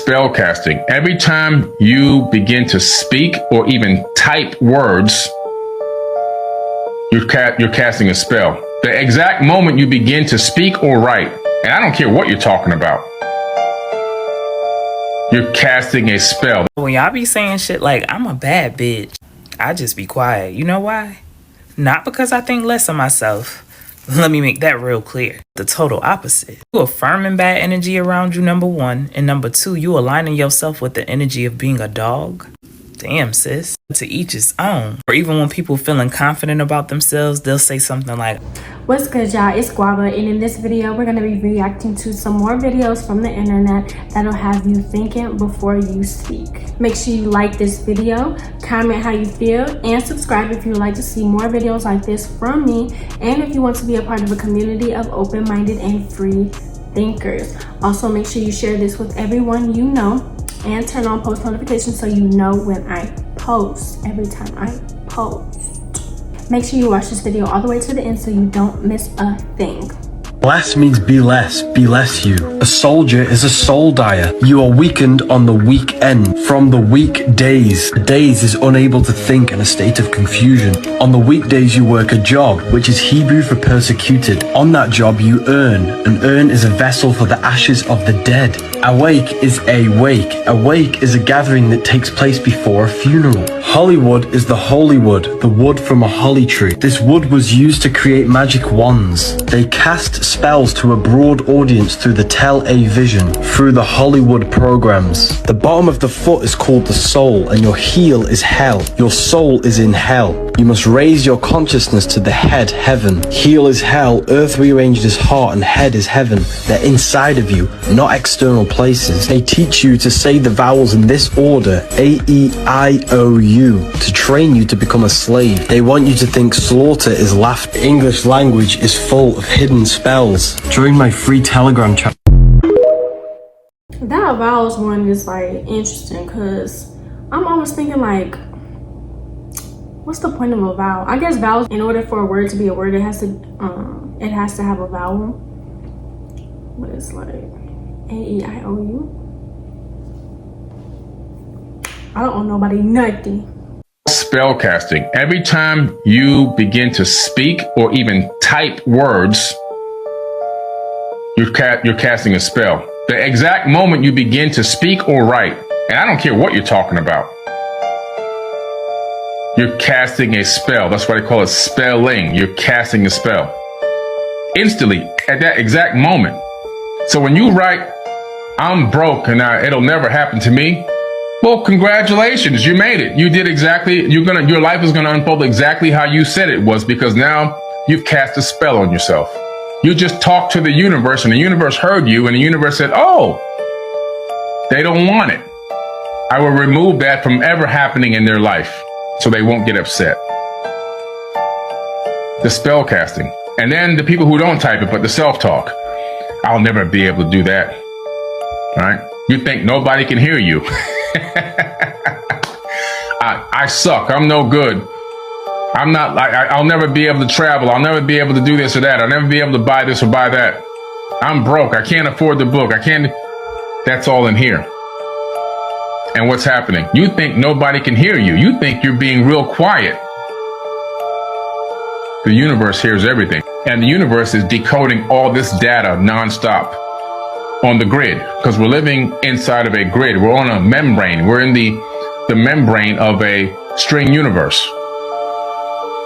Spell casting. Every time you begin to speak or even type words, you're casting a spell. The exact moment you begin to speak or write, and I don't care what you're talking about, you're casting a spell. When y'all be saying shit like, I'm a bad bitch, I just be quiet. You know why? Not because I think less of myself. Let me make that real clear. The total opposite. You affirming bad energy around you, number one. And number two, you aligning yourself with the energy of being a dog. Damn, sis. To each his own. Or even when people feeling confident about themselves, they'll say something like, what's good, y'all? It's Guavaa, and in this video we're going to be reacting to some more videos from the internet that'll have you thinking before you speak. Make sure you like this video, comment how you feel, and subscribe if you would like to see more videos like this from me, and if you want to be a part of a community of open-minded and free thinkers. Also, make sure you share this with everyone you know, and turn on post notifications so you know when I post, every time I post. Make sure you watch this video all the way to the end so you don't miss a thing. Less means be less you. A soldier is a soul dyer. You are weakened on the weekend. From the weekdays. The days is unable to think in a state of confusion. On the weekdays you work a job, which is Hebrew for persecuted. On that job you earn. An urn is a vessel for the ashes of the dead. Awake is a wake. A wake is a gathering that takes place before a funeral. Hollywood is the holy wood, the wood from a holly tree. This wood was used to create magic wands. They cast spells to a broad audience through the television, through the Hollywood programs. The bottom of the foot is called the soul, and your heel is hell. Your soul is in hell. You must raise your consciousness to the head, heaven. Heel is hell, earth rearranged as heart, and head is heaven. They're inside of you, not external places. They teach you to say the vowels in this order, A, E, I, O, U, to train you to become a slave. They want you to think slaughter is laughter. The English language is full of hidden spells. Join my free Telegram chat. That vowels one is like interesting because I'm always thinking like, what's the point of a vowel? I guess vowels, in order for a word to be a word, it has to have a vowel. But it's like A-E-I-O-U. I don't owe nobody nothing. Spell casting. Every time you begin to speak or even type words, you're casting a spell. The exact moment you begin to speak or write, and I don't care what you're talking about, you're casting a spell. That's why they call it spelling. You're casting a spell. Instantly, at that exact moment. So when you write, I'm broke and it'll never happen to me, well, congratulations, you made it. You did exactly, your life is gonna unfold exactly how you said it was, because now you've cast a spell on yourself. You just talked to the universe, and the universe heard you, and the universe said, oh, they don't want it. I will remove that from ever happening in their life so they won't get upset. The spell casting. And then the people who don't type it, but the self-talk. I'll never be able to do that. All right? You think nobody can hear you. I suck. I'm no good. I'm not like, I'll never be able to travel. I'll never be able to do this or that. I'll never be able to buy this or buy that. I'm broke. I can't afford the book. I can't. That's all in here. And what's happening? You think nobody can hear you. You think you're being real quiet. The universe hears everything. And the universe is decoding all this data nonstop on the grid, because we're living inside of a grid. We're on a membrane. We're in the membrane of a string universe.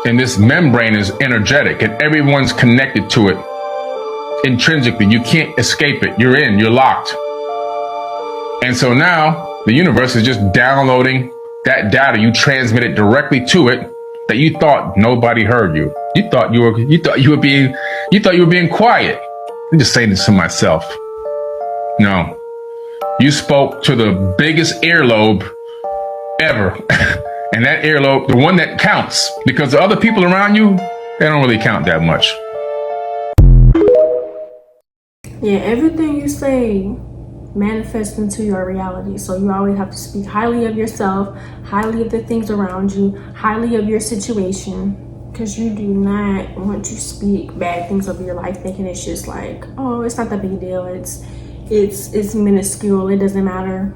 And this membrane is energetic, and everyone's connected to it intrinsically. You can't escape it. You're locked. And so now the universe is just downloading that data. You transmit it directly to it, that you thought nobody heard you. You thought you were being quiet. I'm just saying this to myself. No, you spoke to the biggest earlobe ever. And that earlobe, the one that counts, because the other people around you, they don't really count that much. Yeah, everything you say manifests into your reality. So you always have to speak highly of yourself, highly of the things around you, highly of your situation. Because you do not want to speak bad things of your life thinking it's just like, oh, it's not that big a deal. it's minuscule. It doesn't matter.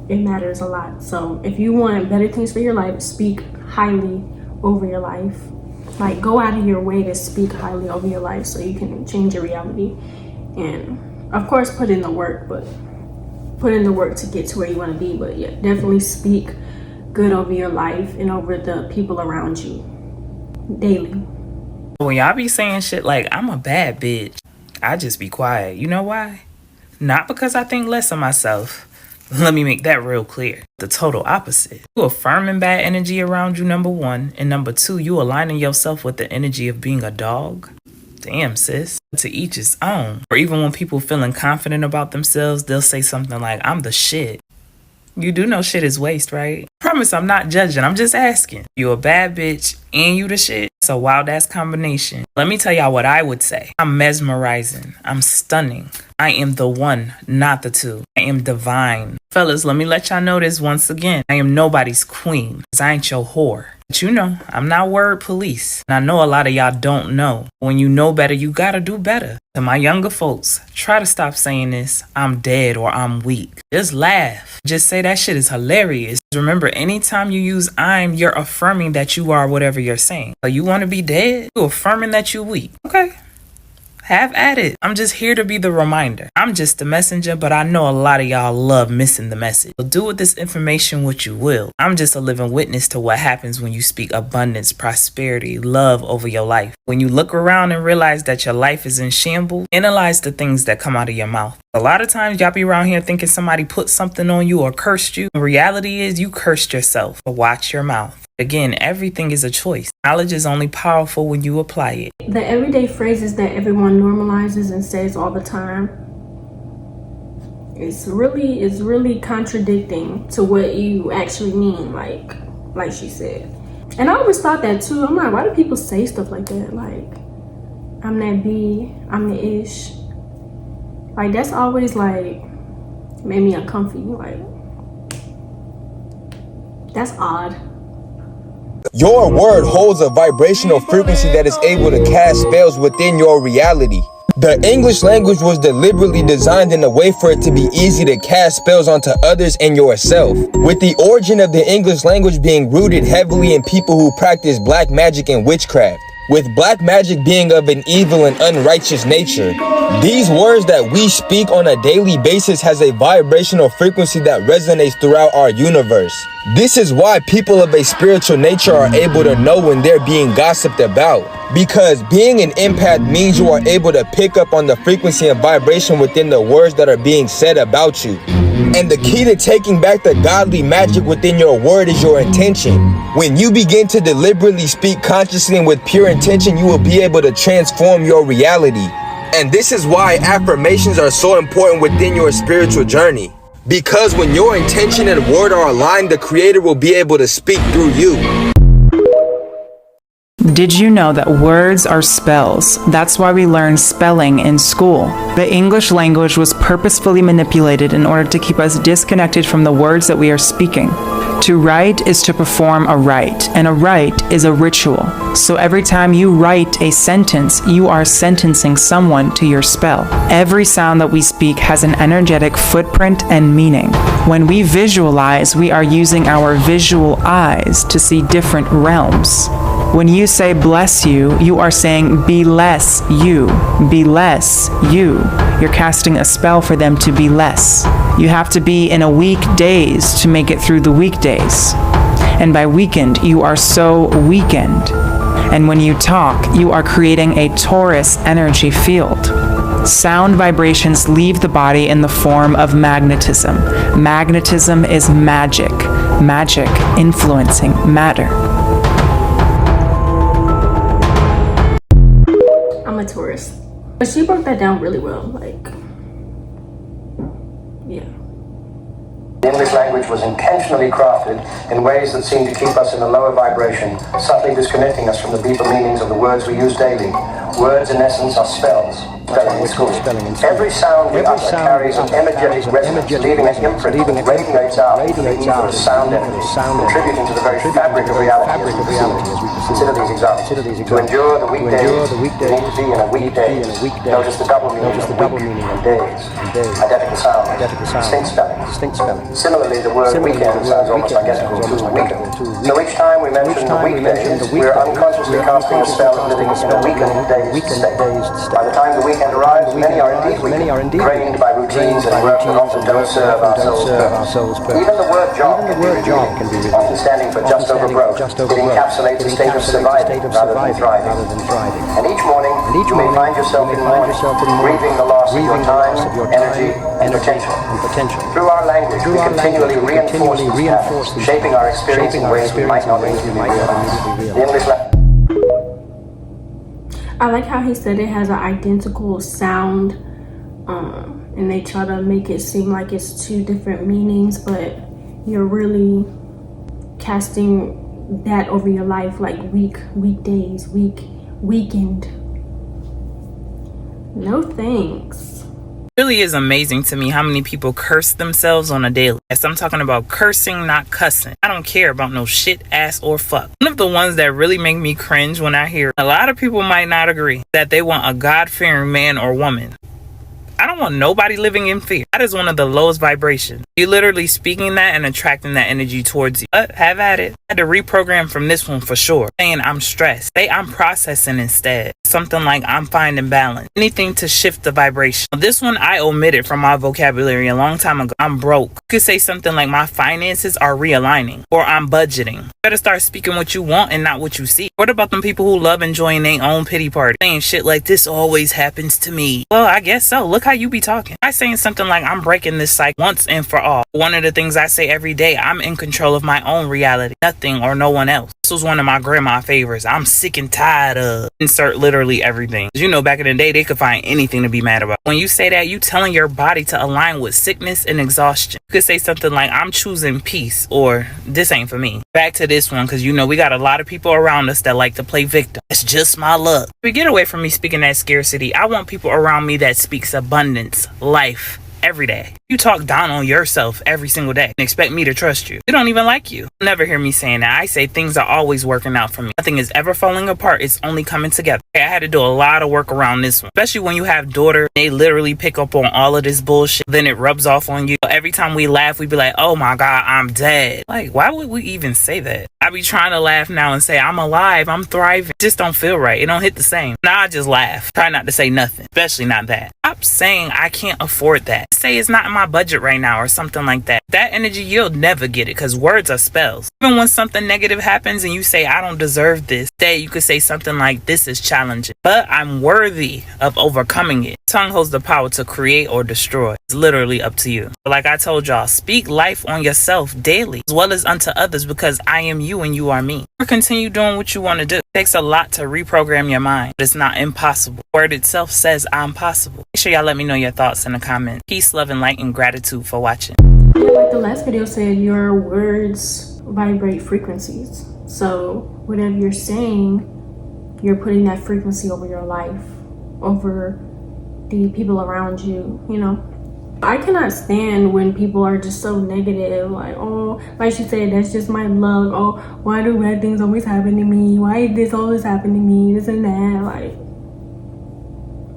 It matters a lot. So if you want better things for your life, speak highly over your life. Like, go out of your way to speak highly over your life so you can change your reality. And of course, put in the work, but put in the work to get to where you want to be. But yeah, definitely speak good over your life and over the people around you daily. When y'all be saying shit like, I'm a bad bitch, I just be quiet. You know why? Not because I think less of myself. Let me make that real clear. The total opposite. You affirming bad energy around you, number one. And number two, you aligning yourself with the energy of being a dog. Damn, sis. To each his own. Or even when people feeling confident about themselves, they'll say something like, I'm the shit. You do know shit is waste, right? Promise I'm not judging. I'm just asking. You a bad bitch and you the shit. It's a wild ass combination. Let me tell y'all what I would say. I'm mesmerizing. I'm stunning. I am the one, not the two. I am divine. Fellas, let me let y'all know this once again. I am nobody's queen. 'Cause I ain't your whore. But you know, I'm not word police. And I know a lot of y'all don't know. When you know better, you gotta do better. To my younger folks, try to stop saying this, I'm dead or I'm weak. Just laugh. Just say that shit is hilarious. Remember, anytime you use I'm, you're affirming that you are whatever you're saying. So you want to be dead? You're affirming that you weak. Okay. Have at it. I'm just here to be the reminder. I'm just the messenger, but I know a lot of y'all love missing the message. So do with this information what you will. I'm just a living witness to what happens when you speak abundance, prosperity, love over your life. When you look around and realize that your life is in shambles, analyze the things that come out of your mouth. A lot of times y'all be around here thinking somebody put something on you or cursed you. The reality is you cursed yourself. So watch your mouth. Again, everything is a choice. Knowledge is only powerful when you apply it. The everyday phrases that everyone normalizes and says all the time, it's really contradicting to what you actually mean, like she said. And I always thought that too. I'm like, why do people say stuff like that? Like, I'm that B, I'm the ish. Like, that's always like made me uncomfy. Like, that's odd. Your word holds a vibrational frequency that is able to cast spells within your reality. The English language was deliberately designed in a way for it to be easy to cast spells onto others and yourself. With the origin of the English language being rooted heavily in people who practice black magic and witchcraft, with black magic being of an evil and unrighteous nature. These words that we speak on a daily basis has a vibrational frequency that resonates throughout our universe. This is why people of a spiritual nature are able to know when they're being gossiped about. Because being an empath means you are able to pick up on the frequency and vibration within the words that are being said about you. And the key to taking back the godly magic within your word is your intention. When you begin to deliberately speak consciously and with pure intention, you will be able to transform your reality. And this is why affirmations are so important within your spiritual journey. Because when your intention and word are aligned, the Creator will be able to speak through you. Did you know that words are spells? That's why we learn spelling in school. The English language was purposefully manipulated in order to keep us disconnected from the words that we are speaking. To write is to perform a rite, and a rite is a ritual. So every time you write a sentence, you are sentencing someone to your spell. Every sound that we speak has an energetic footprint and meaning. When we visualize, we are using our visual eyes to see different realms. When you say bless you, you are saying be less you, be less you. You're casting a spell for them to be less. You have to be in a weak daze to make it through the weekdays. And by weakened, you are so weakened. And when you talk, you are creating a Taurus energy field. Sound vibrations leave the body in the form of magnetism. Magnetism is magic. Magic influencing matter. I'm a Taurus. But she broke that down really well. Like, yeah. The English language was intentionally crafted in ways that seem to keep us in a lower vibration, subtly disconnecting us from the deeper meanings of the words we use daily. Words, in essence, are spells. spelling in school. Every sound we utter carries an energetic resonance, leaving an imprint that radiates out into the ether as sound energy, contributing to the very fabric of reality as we perceive it. Consider these examples. To endure the weekdays, you need to be in a weekdays. Notice the double meaning of week and days. Identical sound, distinct spelling. Similarly, the word weekend sounds almost identical to weekend. So each time we mention the weekdays, we're unconsciously casting a spell of living in a weekend days state. By the time the weekend arrives, many are indeed drained by routines and work that often don't serve our soul's purpose. Even the word job can be revealing, often standing for just over broke. It encapsulates a state of surviving rather than thriving. And each morning, you may find yourself in mourning, grieving the loss of your time, energy, and potential. Through our language, we continually reinforce these patterns, shaping our experience in ways we might not immediately realize. The English language. I like how he said it has an identical sound, and they try to make it seem like it's two different meanings, but you're really casting that over your life, like weekdays, weekend. No thanks. It really is amazing to me how many people curse themselves on a daily. Yes, I'm talking about cursing, not cussing. I don't care about no shit, ass, or fuck. One of the ones that really make me cringe when I hear a lot of people might not agree that they want a God-fearing man or woman. I don't want nobody living in fear. That is one of the lowest vibrations. You're literally speaking that and attracting that energy towards you. But have at it. I had to reprogram from this one for sure. Saying I'm stressed. Say I'm processing instead. Something like I'm finding balance. Anything to shift the vibration. This one I omitted from my vocabulary a long time ago. I'm broke. You could say something like my finances are realigning. Or I'm budgeting. You better start speaking what you want and not what you see. What about them people who love enjoying their own pity party? Saying shit like this always happens to me. Well, I guess so. Look how you be talking. I saying something like I'm breaking this cycle once and for all. One of the things I say every day, I'm in control of my own reality. Nothing or no one else. This was one of my grandma favorites. I'm sick and tired of. Insert literally everything. You know, back in the day, they could find anything to be mad about. When you say that, you telling your body to align with sickness and exhaustion. You could say something like I'm choosing peace or this ain't for me. Back to this one, because you know we got a lot of people around us that like to play victim. It's just my luck. But get away from me speaking that scarcity. I want people around me that speaks abundance, life, every day. You talk down on yourself every single day and expect me to trust you. You don't even like you. You'll never hear me saying that. I say things are always working out for me. Nothing is ever falling apart. It's only coming together. I had to do a lot of work around this one, especially when you have daughters. They literally pick up on all of this bullshit. Then it rubs off on you. Every time we laugh, we be like, oh my God, I'm dead. Like, why would we even say that? I be trying to laugh now and say, I'm alive, I'm thriving. It just don't feel right. It don't hit the same. Now I just laugh. Try not to say nothing, especially not that. Stop saying I can't afford that. Say it's not in my budget right now or something like that. That energy, you'll never get it because words are spells. Even when something negative happens and you say, I don't deserve this, then you could say something like, this is challenging, but I'm worthy of overcoming it. Tongue holds the power to create or destroy. It's literally up to you. But like I told y'all, speak life on yourself daily as well as unto others because I am you and you are me. Or continue doing what you want to do. It takes a lot to reprogram your mind, but it's not impossible. The word itself says I'm possible. Make sure y'all let me know your thoughts in the comments. Peace, love, and light, and gratitude for watching. Yeah, like the last video said, your words vibrate frequencies. So whatever you're saying, you're putting that frequency over your life, over the people around you, you know. I cannot stand when people are just so negative, like, oh, like she said, that's just my luck. Oh, why do bad things always happen to me? Why did this always happen to me? This and that. Like,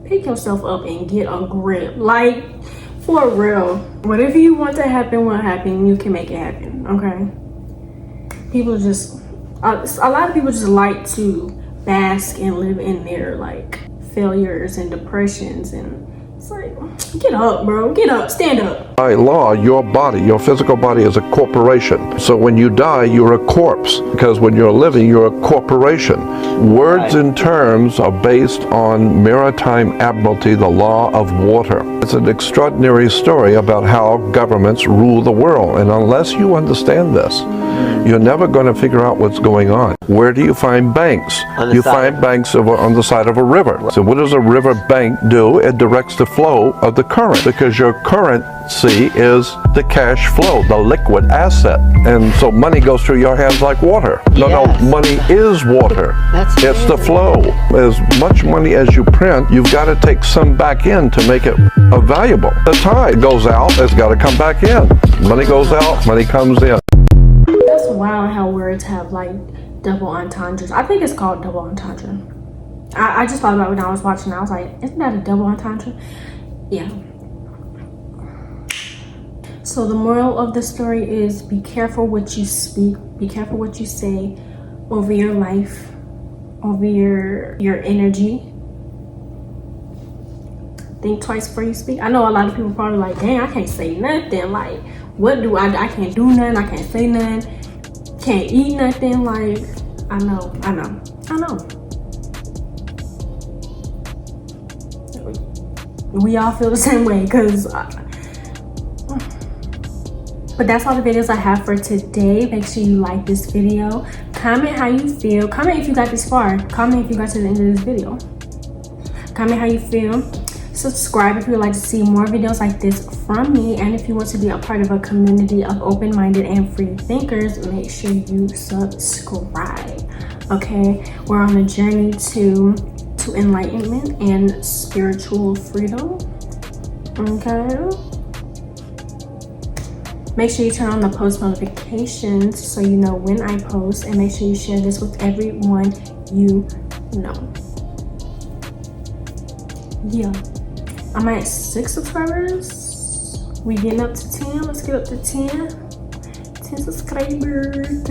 pick yourself up and get a grip. Like, for real. Whatever you want to happen will happen. You can make it happen, okay? People just, a lot of people just like to bask and live in their, like, failures and depressions, and it's like, get up, bro, get up, stand up. By law, your body, your physical body is a corporation. So when you die, you're a corpse, because when you're living, you're a corporation. Words and terms are based on maritime admiralty, the law of water. It's an extraordinary story about how governments rule the world, and unless you understand this, you're never going to figure out what's going on. Where do you find banks? You find banks on the side of a river. So what does a river bank do? It directs the flow of the current, because your currency is the cash flow, the liquid asset. And so money goes through your hands like water. No, money is water. It's the flow. As much money as you print, you've got to take some back in to make it valuable. The tide goes out, it's got to come back in. Money goes out, money comes in. That's wild how words have like double entendres. I think it's called double entendre. I just thought about it when I was watching. I was like, isn't that a double entendre? Yeah. So the moral of the story is be careful what you speak. Be careful what you say over your life, over your energy. Think twice before you speak. I know a lot of people probably like, dang, I can't say nothing. Like, what do I can't do nothing. I can't say nothing. Can't eat nothing. Like, I know. We all feel the same way, but that's all the videos I have for today. Make sure you like this video. Comment how you feel. Comment if you got this far. Comment if you got to the end of this video. Comment how you feel. Subscribe if you would like to see more videos like this from me, and if you want to be a part of a community of open-minded and free thinkers, make sure you subscribe. Okay, we're on a journey to enlightenment and spiritual freedom. Okay, make sure you turn on the post notifications so you know when I post, and make sure you share this with everyone you know. Yeah, I'm at 6 subscribers. We getting up to 10. Let's get up to 10 subscribers.